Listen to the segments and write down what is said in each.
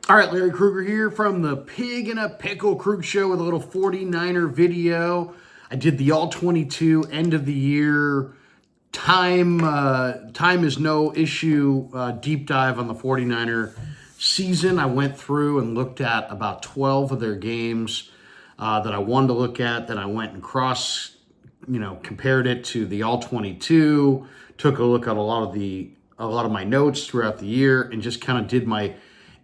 All right, Larry Krueger here from the Pig in a Pickle Krug Show with a little 49er video. I did the All 22 end of the year time is no issue deep dive on the 49er season. I went through and looked at about 12 of their games that I wanted to look at. Then I went and compared it to the All 22, took a look at a lot of my notes throughout the year, and just kind of did my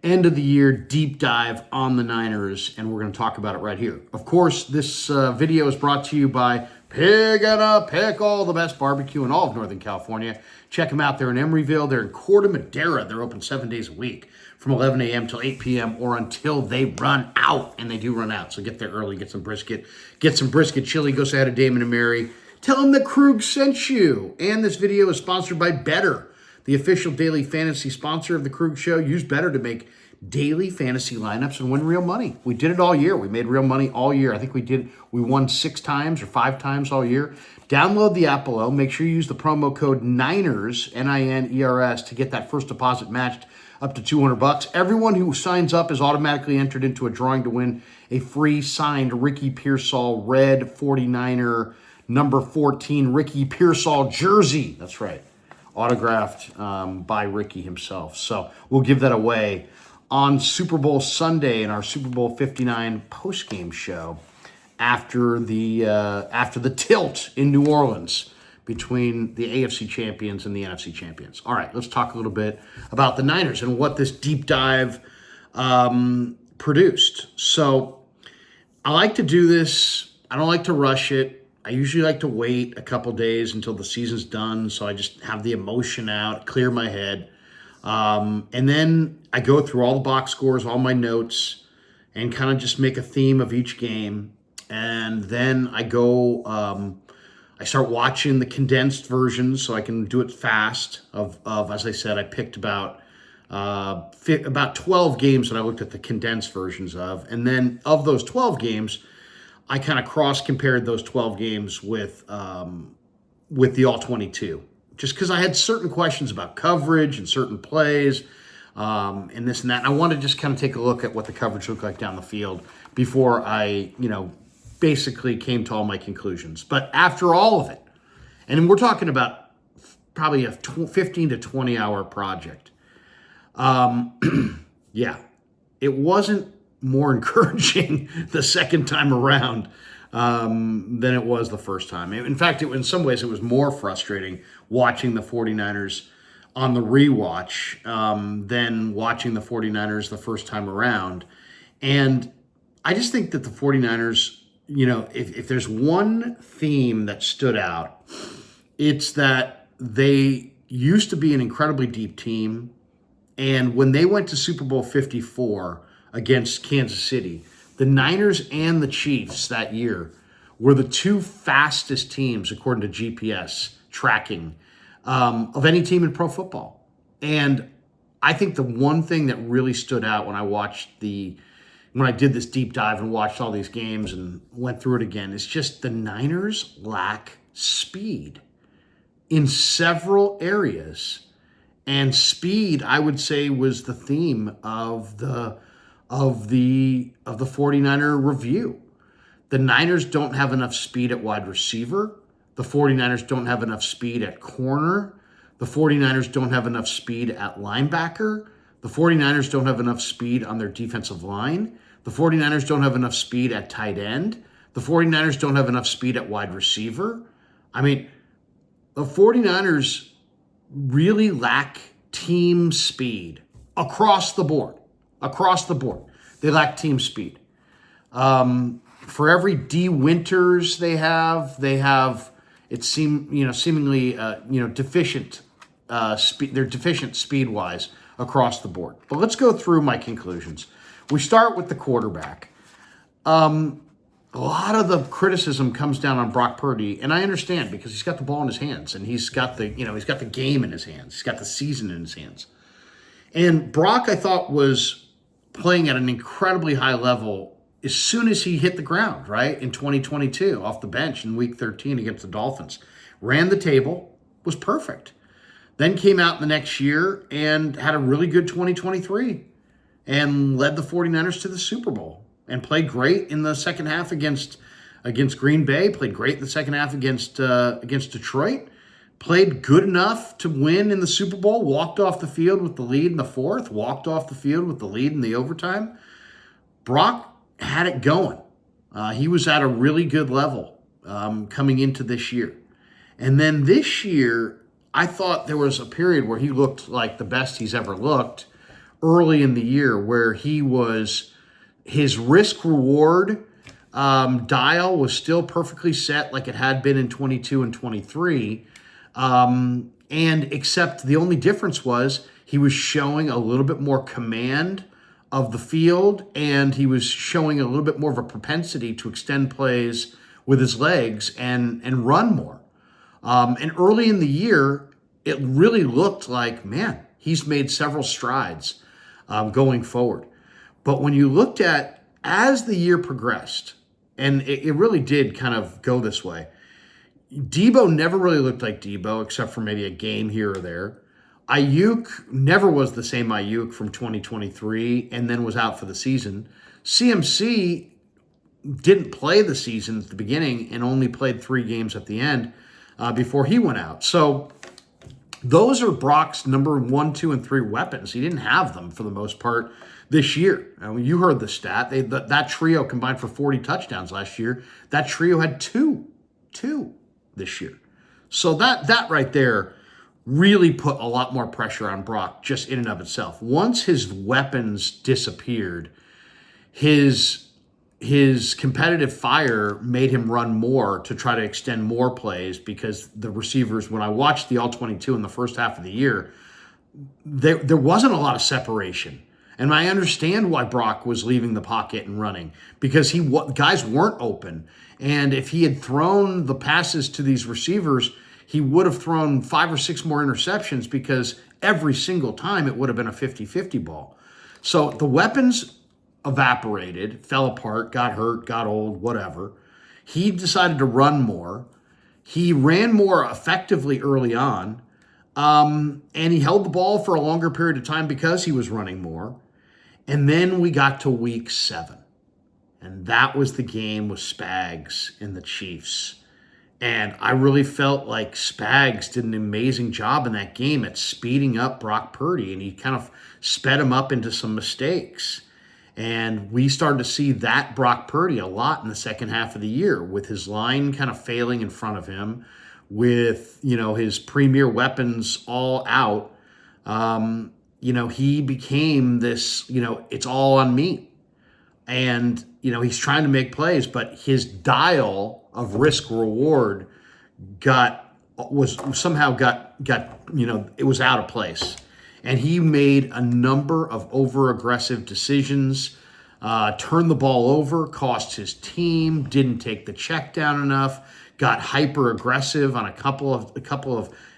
end of the year deep dive on the Niners, and we're going to talk about it right here. Of course, this video is brought to you by Pig and a Pickle, the best barbecue in all of Northern California. Check them out. They're in Emeryville. They're in Corte Madera. They're open 7 days a week from 11 a.m. till 8 p.m. or until they run out, and they do run out. So get there early, get some brisket chili. Go say hi to Damon and Mary. Tell them that Krug sent you. And this video is sponsored by Better, the official daily fantasy sponsor of the Krug Show. Use Better to make daily fantasy lineups and win real money. We did it all year. We made real money all year. I think we won 6 times or 5 times all year. Download the app below. Make sure you use the promo code NINERS, NINERS, to get that first deposit matched up to $200. Everyone who signs up is automatically entered into a drawing to win a free signed Ricky Pearsall red 49er number 14 Ricky Pearsall jersey. That's right. Autographed by Ricky himself. So we'll give that away on Super Bowl Sunday in our Super Bowl 59 post-game show after the tilt in New Orleans between the AFC champions and the NFC champions. All right, let's talk a little bit about the Niners and what this deep dive produced. So I like to do this. I don't like to rush it. I usually like to wait a couple days until the season's done, so I just have the emotion out, clear my head. And then I go through all the box scores, all my notes, and kind of just make a theme of each game. And then I I start watching the condensed versions so I can do it fast. As I said, I picked about 12 games that I looked at the condensed versions of. And then of those 12 games, I kind of cross-compared those 12 games with the All 22, just because I had certain questions about coverage and certain plays and this and that. And I wanted to just kind of take a look at what the coverage looked like down the field before I, basically came to all my conclusions. But after all of it, and we're talking about probably a 15 to 20 hour project, yeah, it wasn't more encouraging the second time around than it was the first time. In fact, in some ways, it was more frustrating watching the 49ers on the rewatch than watching the 49ers the first time around. And I just think that the 49ers, if there's one theme that stood out, it's that they used to be an incredibly deep team. And when they went to Super Bowl 54 against Kansas City, the Niners and the Chiefs that year were the 2 fastest teams, according to GPS tracking, of any team in pro football. And I think the one thing that really stood out when I did this deep dive and watched all these games and went through it again, is just the Niners lack speed in several areas. And speed, I would say, was the theme of the 49er review. The Niners don't have enough speed at wide receiver. The 49ers don't have enough speed at corner. The 49ers don't have enough speed at linebacker. The 49ers don't have enough speed on their defensive line. The 49ers don't have enough speed at tight end. The 49ers don't have enough speed at wide receiver. I mean, the 49ers really lack team speed across the board. Across the board, they lack team speed. For every D Winters they have seemingly deficient speed. They're deficient speed wise across the board. But let's go through my conclusions. We start with the quarterback. A lot of the criticism comes down on Brock Purdy, and I understand because he's got the ball in his hands and he's got the game in his hands. He's got the season in his hands. And Brock, I thought, was playing at an incredibly high level as soon as he hit the ground, right? In 2022, off the bench in week 13 against the Dolphins. Ran the table, was perfect. Then came out the next year and had a really good 2023. and led the 49ers to the Super Bowl and played great in the second half against Green Bay, played great in the second half against Detroit, played good enough to win in the Super Bowl, walked off the field with the lead in the fourth, walked off the field with the lead in the overtime. Brock had it going. He was at a really good level coming into this year. And then this year, I thought there was a period where he looked like the best he's ever looked early in the year, where his risk reward dial was still perfectly set like it had been in 22 and 23. And except the only difference was he was showing a little bit more command of the field, and he was showing a little bit more of a propensity to extend plays with his legs and run more. And early in the year, it really looked like, man, he's made several strides going forward. But when you looked at, as the year progressed, and it really did kind of go this way, Debo never really looked like Debo, except for maybe a game here or there. Ayuk never was the same Ayuk from 2023 and then was out for the season. CMC didn't play the season at the beginning and only played 3 games at the end before he went out. So those are Brock's number 1, 2, and 3 weapons. He didn't have them for the most part this year. You heard the stat. That trio combined for 40 touchdowns last year. That trio had two this year. So that right there really put a lot more pressure on Brock just in and of itself. Once his weapons disappeared, his competitive fire made him run more to try to extend more plays, because the receivers, when I watched the All-22 in the first half of the year, there wasn't a lot of separation. And I understand why Brock was leaving the pocket and running, because guys weren't open. And if he had thrown the passes to these receivers, he would have thrown 5 or 6 more interceptions, because every single time it would have been a 50-50 ball. So the weapons evaporated, fell apart, got hurt, got old, whatever. He decided to run more. He ran more effectively early on, and he held the ball for a longer period of time because he was running more. And then we got to week 7. And that was the game with Spags and the Chiefs. And I really felt like Spags did an amazing job in that game at speeding up Brock Purdy. And he kind of sped him up into some mistakes. And we started to see that Brock Purdy a lot in the second half of the year, with his line kind of failing in front of him, with, his premier weapons all out. He became this, it's all on me. And, he's trying to make plays, but his dial of risk reward was out of place. And he made a number of over-aggressive decisions, turned the ball over, cost his team, didn't take the check down enough, got hyper-aggressive on a couple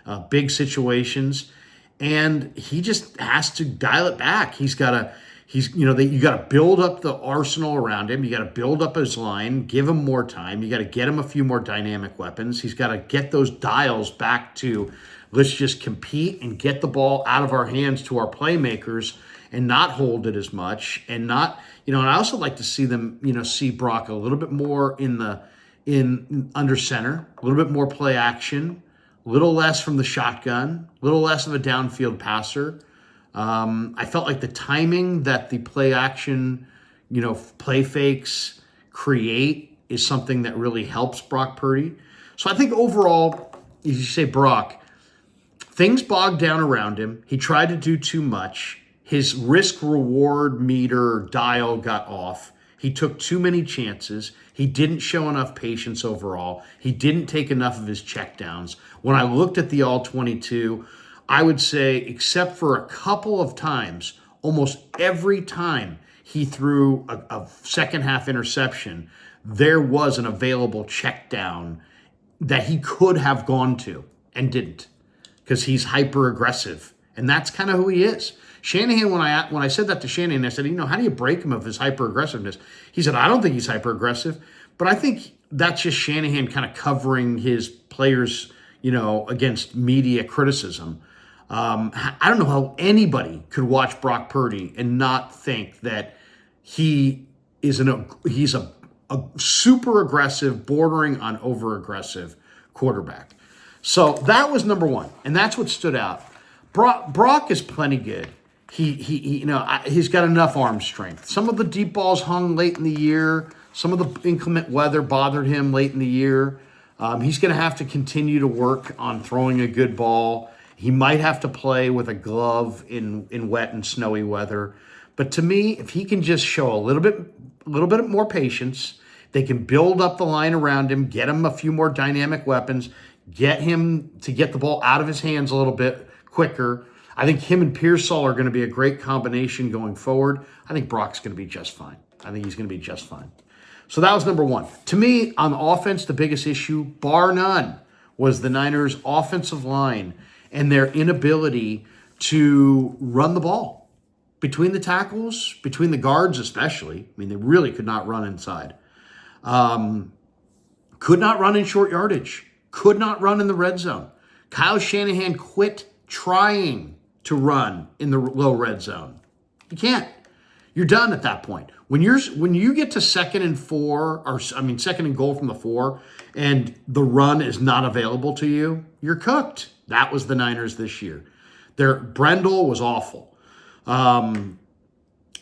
of big situations. And he just has to dial it back. You got to build up the arsenal around him. You got to build up his line, give him more time. You got to get him a few more dynamic weapons. He's got to get those dials back to, let's just compete and get the ball out of our hands to our playmakers and not hold it as much. And not, and I also like to see them, see Brock a little bit more in under center, a little bit more play action, a little less from the shotgun, a little less of a downfield passer. I felt like the timing that the play action, play fakes create is something that really helps Brock Purdy. So I think overall, as you say, Brock, things bogged down around him. He tried to do too much. His risk-reward meter dial got off. He took too many chances. He didn't show enough patience overall. He didn't take enough of his checkdowns. When I looked at the All-22, I would say, except for a couple of times, almost every time he threw a second-half interception, there was an available check down that he could have gone to and didn't, because he's hyper-aggressive. And that's kind of who he is. Shanahan, when I said that to Shanahan, I said, how do you break him of his hyper-aggressiveness? He said, I don't think he's hyper-aggressive, but I think that's just Shanahan kind of covering his players, against media criticism. I don't know how anybody could watch Brock Purdy and not think that he's a super aggressive, bordering on over aggressive quarterback. So that was number one, and that's what stood out. Brock is plenty good. He's got enough arm strength. Some of the deep balls hung late in the year. Some of the inclement weather bothered him late in the year. He's going to have to continue to work on throwing a good ball. He might have to play with a glove in wet and snowy weather. But to me, if he can just show a little bit more patience, they can build up the line around him, get him a few more dynamic weapons, get him to get the ball out of his hands a little bit quicker. I think him and Pearsall are going to be a great combination going forward. I think Brock's going to be just fine. I think he's going to be just fine. So that was number one. To me, on offense, the biggest issue, bar none, was the Niners' offensive line and their inability to run the ball. Between the tackles, between the guards especially, I mean, they really could not run inside. Could not run in short yardage. Could not run in the red zone. Kyle Shanahan quit trying to run in the low red zone. You can't. You're done at that point. When you get to second and goal from the 4, and the run is not available to you, you're cooked. That was the Niners this year. Brendel was awful.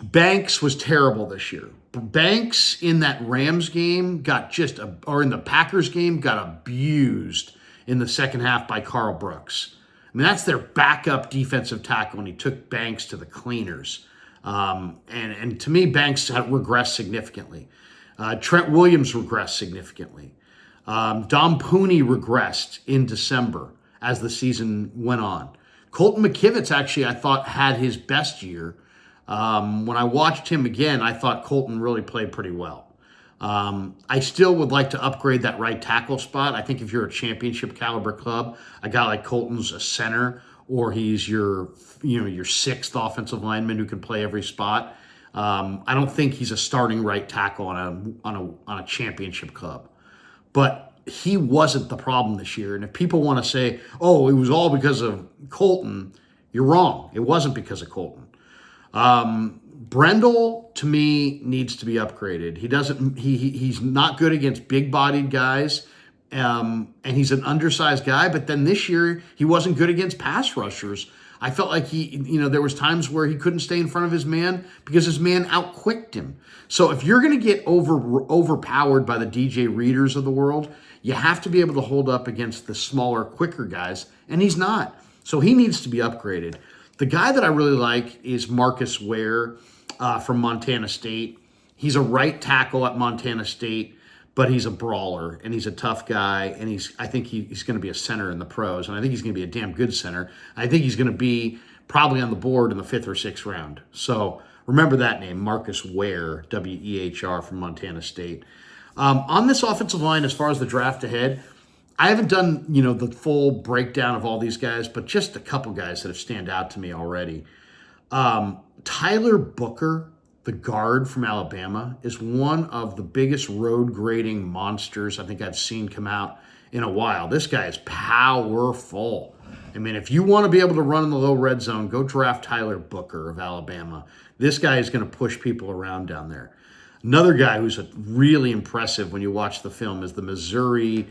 Banks was terrible this year. Banks in that Rams game in the Packers game got abused in the second half by Carl Brooks. I mean, that's their backup defensive tackle, and he took Banks to the cleaners. And to me, Banks had regressed significantly. Trent Williams regressed significantly. Dom Pooney regressed in December as the season went on. Colton McKivitz actually, I thought, had his best year. When I watched him again, I thought Colton really played pretty well. I still would like to upgrade that right tackle spot. I think if you're a championship caliber club, a guy like Colton's a center, or he's your sixth offensive lineman who can play every spot. I don't think he's a starting right tackle on a championship club. But he wasn't the problem this year. And if people want to say, oh, it was all because of Colton, you're wrong. It wasn't because of Colton. Brendel, to me, needs to be upgraded. He's not good against big-bodied guys, and he's an undersized guy. But then this year, he wasn't good against pass rushers. I felt like there was times where he couldn't stay in front of his man because his man outquicked him. So if you're going to get overpowered by the DJ Readers of the world, you have to be able to hold up against the smaller, quicker guys, and he's not. So he needs to be upgraded. The guy that I really like is Marcus Ware from Montana State. He's a right tackle at Montana State, but he's a brawler, and he's a tough guy, and I think he's going to be a center in the pros, and I think he's going to be a damn good center. I think he's going to be probably on the board in the 5th or 6th round. So remember that name, Marcus Ware, W-E-H-R from Montana State. On this offensive line, as far as the draft ahead, I haven't done, the full breakdown of all these guys, but just a couple guys that have stand out to me already. Tyler Booker, the guard from Alabama, is one of the biggest road grading monsters I think I've seen come out in a while. This guy is powerful. I mean, if you want to be able to run in the low red zone, go draft Tyler Booker of Alabama. This guy is going to push people around down there. Another guy who's really impressive when you watch the film is the Missouri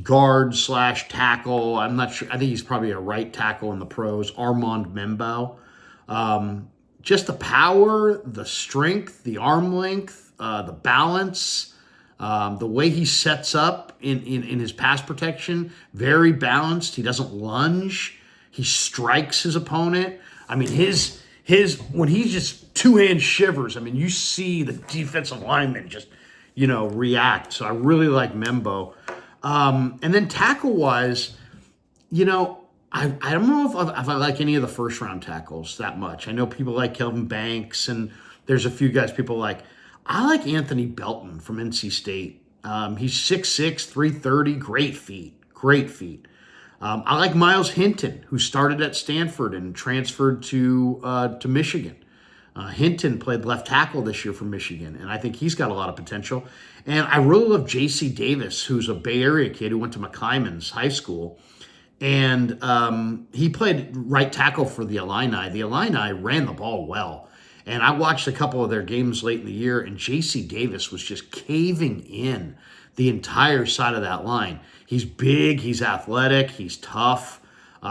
guard/tackle. I'm not sure. I think he's probably a right tackle in the pros, Armand Membo. Just the power, the strength, the arm length, the balance, the way he sets up in his pass protection, very balanced. He doesn't lunge. He strikes his opponent. I mean, his when he just two-hand shivers, I mean, you see the defensive lineman just, react. So I really like Membo. And then tackle-wise, I don't know if I like any of the first-round tackles that much. I know people like Kelvin Banks, and there's a few guys people like. I like Anthony Belton from NC State. He's 6'6", 330, great feet. I like Miles Hinton, who started at Stanford and transferred to Michigan. Hinton played left tackle this year for Michigan, and I think he's got a lot of potential. And I really love J.C. Davis, who's a Bay Area kid who went to McClymonds High School. And he played right tackle for the Illini. The Illini ran the ball well. And I watched a couple of their games late in the year, and J.C. Davis was just caving in the entire side of that line. He's big, he's athletic, he's tough.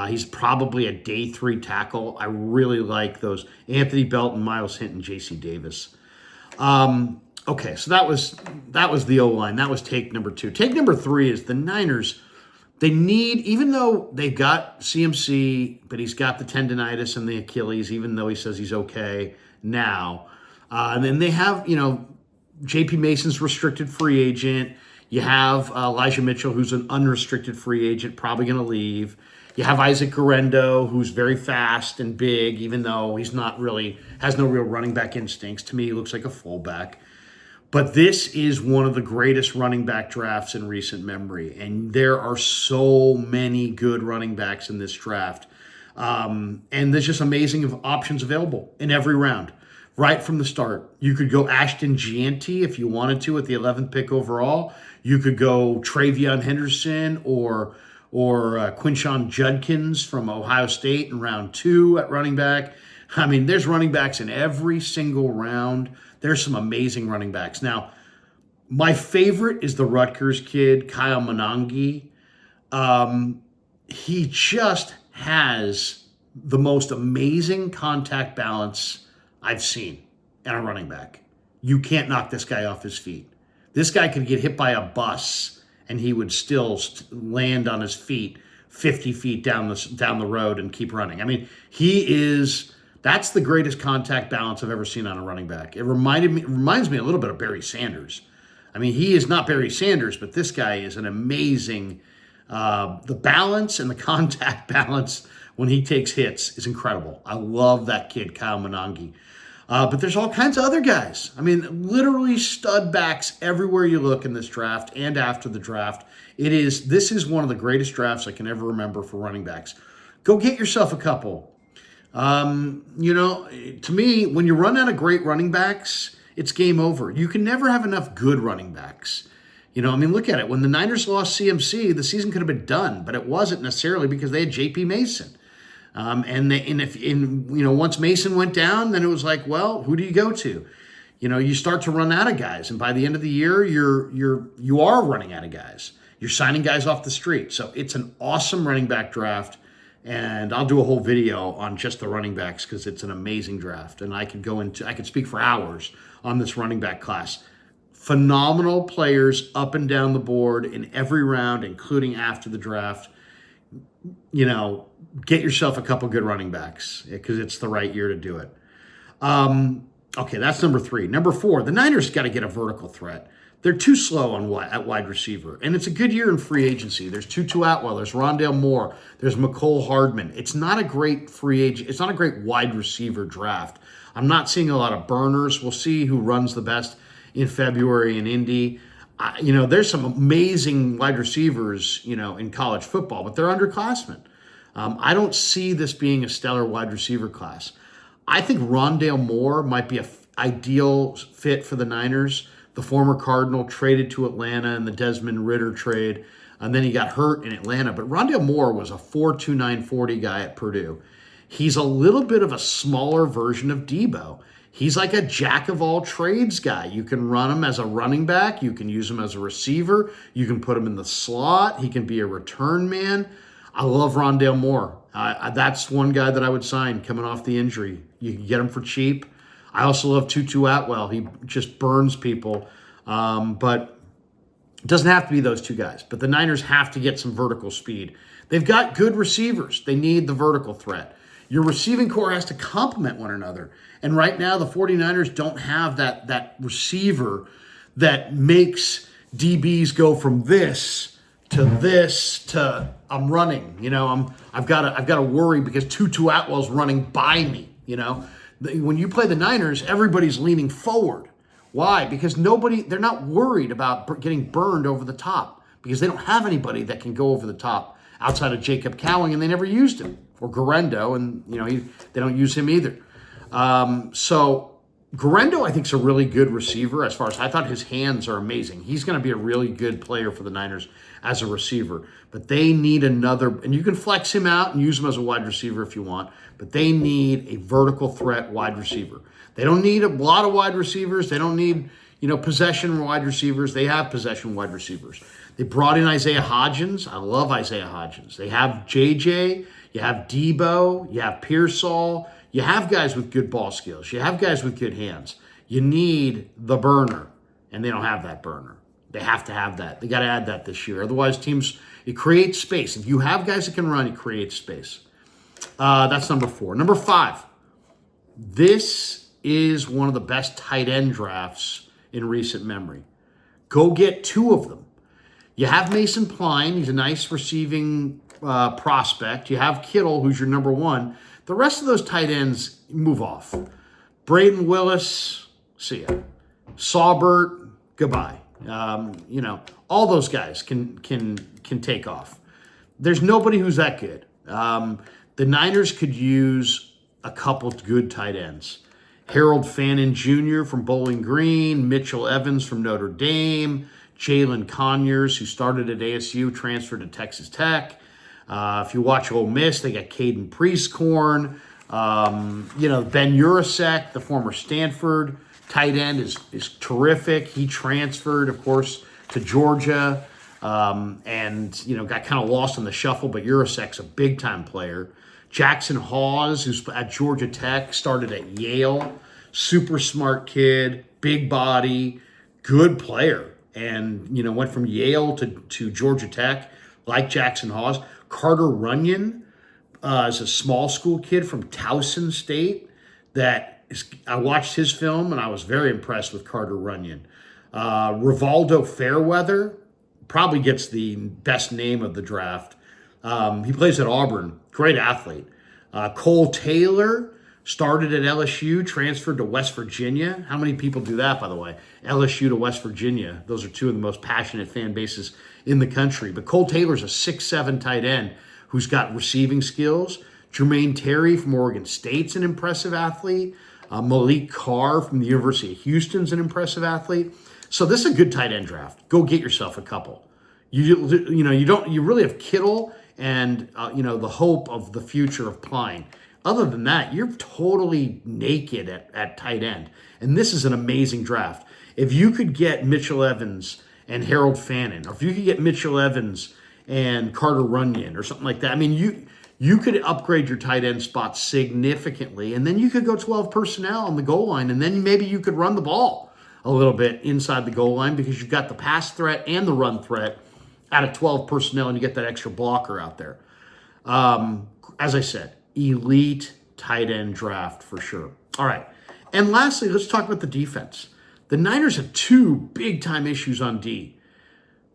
He's probably a day 3 tackle. I really like those. Anthony Belton, Miles Hinton, J.C. Davis. Okay, so that was the O-line. That was take number 2. Take number 3 is the Niners. They need, even though they've got CMC, but he's got the tendonitis and the Achilles, even though he says he's okay now. And then they have, J.P. Mason's restricted free agent. You have Elijah Mitchell, who's an unrestricted free agent, probably going to leave. You have Isaac Guerendo, who's very fast and big, even though he's not really, has no real running back instincts. To me, he looks like a fullback. But this is one of the greatest running back drafts in recent memory. And there are so many good running backs in this draft. And there's just amazing options available in every round. Right from the start. You could go Ashton Gianti if you wanted to at the 11th pick overall. You could go Travion Henderson or Quinshon Judkins from Ohio State in round 2 at running back. I mean, there's running backs in every single round. There's some amazing running backs. Now, my favorite is the Rutgers kid, Kyle Monangai. He just has the most amazing contact balance I've seen in a running back. You can't knock this guy off his feet. This guy could get hit by a bus and he would still land on his feet 50 feet down the road and keep running. I mean, that's the greatest contact balance I've ever seen on a running back. It reminds me a little bit of Barry Sanders. I mean, he is not Barry Sanders, but this guy is an amazing, the balance and the contact balance when he takes hits is incredible. I love that kid, Kyle Monangai. But there's all kinds of other guys. I mean, literally stud backs everywhere you look in this draft and after the draft. This is one of the greatest drafts I can ever remember for running backs. Go get yourself a couple. To me, when you run out of great running backs, it's game over. You can never have enough good running backs. Look at it. When the Niners lost CMC, the season could have been done, but it wasn't necessarily because they had J.P. Mason. Once Mason went down, then it was like, well, who do you go to? You start to run out of guys, and by the end of the year, you are running out of guys. You're signing guys off the street. So it's an awesome running back draft, and I'll do a whole video on just the running backs because it's an amazing draft, and I could speak for hours on this running back class. Phenomenal players up and down the board in every round, including after the draft. Get yourself a couple good running backs because it's the right year to do it. Okay, that's number 3. Number 4, the Niners got to get a vertical threat. They're too slow at wide receiver, and it's a good year in free agency. There's Tutu Atwell, there's Rondale Moore, there's Mecole Hardman. It's not a great free agent. It's not a great wide receiver draft. I'm not seeing a lot of burners. We'll see who runs the best in February in Indy. There's some amazing wide receivers, in college football, but they're underclassmen. I don't see this being a stellar wide receiver class. I think Rondale Moore might be an ideal fit for the Niners. The former Cardinal traded to Atlanta in the Desmond Ridder trade, and then he got hurt in Atlanta. But Rondale Moore was a 4.29 40 guy at Purdue. He's a little bit of a smaller version of Debo. He's like a jack-of-all-trades guy. You can run him as a running back. You can use him as a receiver. You can put him in the slot. He can be a return man. I love Rondale Moore. That's one guy that I would sign coming off the injury. You can get him for cheap. I also love Tutu Atwell. He just burns people. But it doesn't have to be those two guys. But the Niners have to get some vertical speed. They've got good receivers. They need the vertical threat. Your receiving core has to complement one another. And right now, the 49ers don't have that receiver that makes DBs go from this to I'm running. I've got to worry because Tutu Atwell's running by me. When you play the Niners, everybody's leaning forward. Why? Because they're not worried about getting burned over the top because they don't have anybody that can go over the top outside of Jacob Cowing, and they never used him, or Guerendo, and they don't use him either. So Guerrero, I think, is a really good receiver as far as I thought his hands are amazing. He's going to be a really good player for the Niners as a receiver. But they need another, and you can flex him out and use him as a wide receiver if you want, but they need a vertical threat wide receiver. They don't need a lot of wide receivers. They don't need, possession wide receivers. They have possession wide receivers. They brought in Isaiah Hodgins. I love Isaiah Hodgins. They have JJ. You have Debo. You have Pearsall. You have guys with good ball skills. You have guys with good hands. You need the burner, and they don't have that burner. They have to have that. They got to add that this year. Otherwise, teams, it creates space. If you have guys that can run, it creates space. That's number 4. Number 5, this is one of the best tight end drafts in recent memory. Go get 2 of them. You have Mason Pline. He's a nice receiving prospect. You have Kittle, who's your number 1. The rest of those tight ends move off. Braden Willis, see ya. Saubert, goodbye. All those guys can take off. There's nobody who's that good. The Niners could use a couple good tight ends. Harold Fannin Jr. from Bowling Green, Mitchell Evans from Notre Dame, Jalen Conyers, who started at ASU, transferred to Texas Tech. If you watch Ole Miss, they got Caden Priestcorn. Ben Urasek, the former Stanford tight end, is terrific. He transferred, of course, to Georgia and got kind of lost in the shuffle, but Urasek's a big-time player. Jackson Hawes, who's at Georgia Tech, started at Yale. Super smart kid, big body, good player. And, went from Yale to Georgia Tech, like Jackson Hawes. Carter Runyon is a small school kid from Towson State I watched his film, and I was very impressed with Carter Runyon. Rivaldo Fairweather probably gets the best name of the draft. He plays at Auburn. Great athlete. Cole Taylor started at LSU, transferred to West Virginia. How many people do that, by the way? LSU to West Virginia. Those are 2 of the most passionate fan bases in the country. But Cole Taylor's a 6'7" tight end who's got receiving skills. Jermaine Terry from Oregon State's an impressive athlete. Malik Carr from the University of Houston's an impressive athlete. So this is a good tight end draft. Go get yourself a couple. You really have Kittle and the hope of the future of Pline. Other than that, you're totally naked at tight end. And this is an amazing draft. If you could get Mitchell Evans and Harold Fannin, or if you could get Mitchell Evans and Carter Runyon or something like that, I mean, you could upgrade your tight end spot significantly, and then you could go 12 personnel on the goal line, and then maybe you could run the ball a little bit inside the goal line because you've got the pass threat and the run threat out of 12 personnel, and you get that extra blocker out there. As I said, elite tight end draft for sure. All right. And lastly, let's talk about the defense. The Niners have 2 big-time issues on D.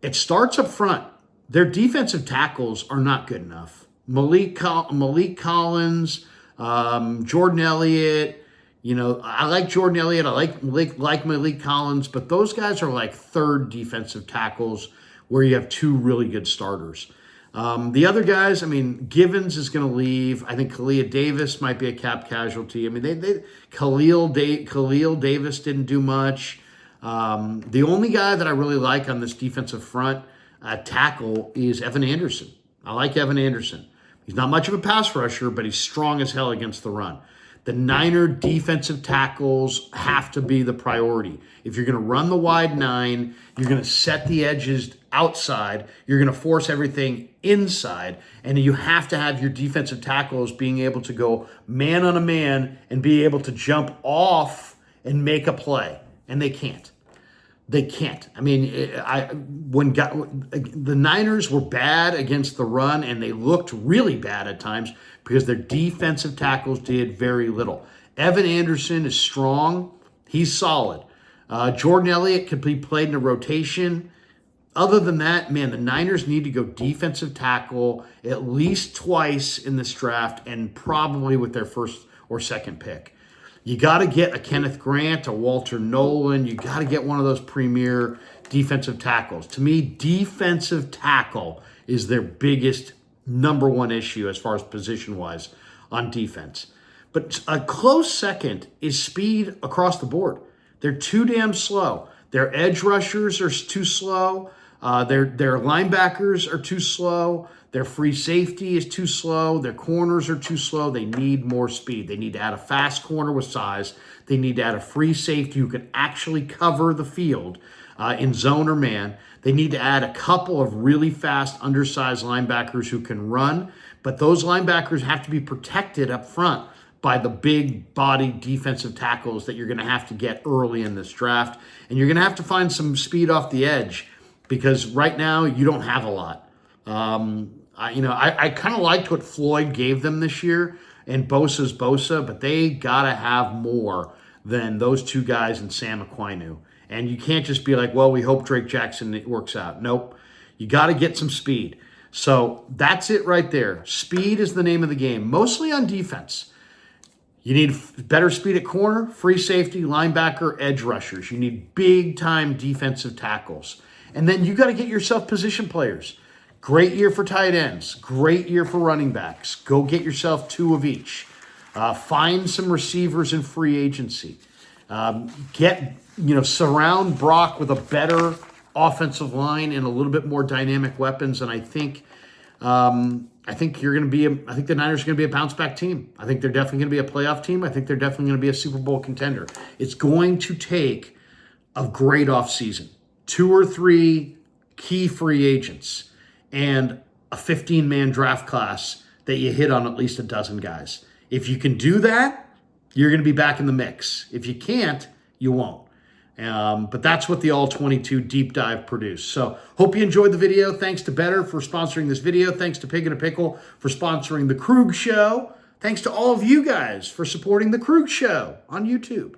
It starts up front. Their defensive tackles are not good enough. Malik Collins, Jordan Elliott. I like Jordan Elliott. I like Malik Collins, but those guys are like 3rd defensive tackles where you have 2 really good starters. The other guys, Givens is going to leave. I think Kalia Davis might be a cap casualty. Khalil Davis didn't do much. The only guy that I really like on this defensive front tackle is Evan Anderson. I like Evan Anderson. He's not much of a pass rusher, but he's strong as hell against the run. The Niner defensive tackles have to be the priority. If you're going to run the wide 9, you're going to set the edges outside, you're going to force everything inside, and you have to have your defensive tackles being able to go man on a man and be able to jump off and make a play. And they can't. They can't. The Niners were bad against the run, and they looked really bad at times because their defensive tackles did very little. Evan Anderson is strong. He's solid. Jordan Elliott could be played in a rotation. Other than that, the Niners need to go defensive tackle at least twice in this draft and probably with their 1st or 2nd pick. You got to get a Kenneth Grant, a Walter Nolan. You got to get one of those premier defensive tackles. To me, defensive tackle is their biggest number 1 issue as far as position-wise on defense. But a close second is speed across the board. They're too damn slow. Their edge rushers are too slow. Their linebackers are too slow. Their free safety is too slow. Their corners are too slow. They need more speed. They need to add a fast corner with size. They need to add a free safety who can actually cover the field in zone or man. They need to add a couple of really fast, undersized linebackers who can run. But those linebackers have to be protected up front by the big body defensive tackles that you're going to have to get early in this draft. And you're going to have to find some speed off the edge because right now you don't have a lot. I kind of liked what Floyd gave them this year, and Bosa's Bosa, but they got to have more than those two guys and Sam Aquinu. And you can't just be like, well, we hope Drake Jackson works out. Nope. You got to get some speed. So that's it right there. Speed is the name of the game, mostly on defense. You need better speed at corner, free safety, linebacker, edge rushers. You need big-time defensive tackles. And then you got to get yourself position players. Great year for tight ends. Great year for running backs. Go get yourself 2 of each. Find some receivers in free agency. Surround Brock with a better offensive line and a little bit more dynamic weapons. And I think you're going to be. I think the Niners are going to be a bounce back team. I think they're definitely going to be a playoff team. I think they're definitely going to be a Super Bowl contender. It's going to take a great offseason, 2 or 3 key free agents, and a 15-man draft class that you hit on at least a dozen guys. If you can do that, you're going to be back in the mix. If you can't, you won't. But that's what the All 22 Deep Dive produced. So hope you enjoyed the video. Thanks to Better for sponsoring this video. Thanks to Pig and a Pickle for sponsoring The Krug Show. Thanks to all of you guys for supporting The Krug Show on YouTube.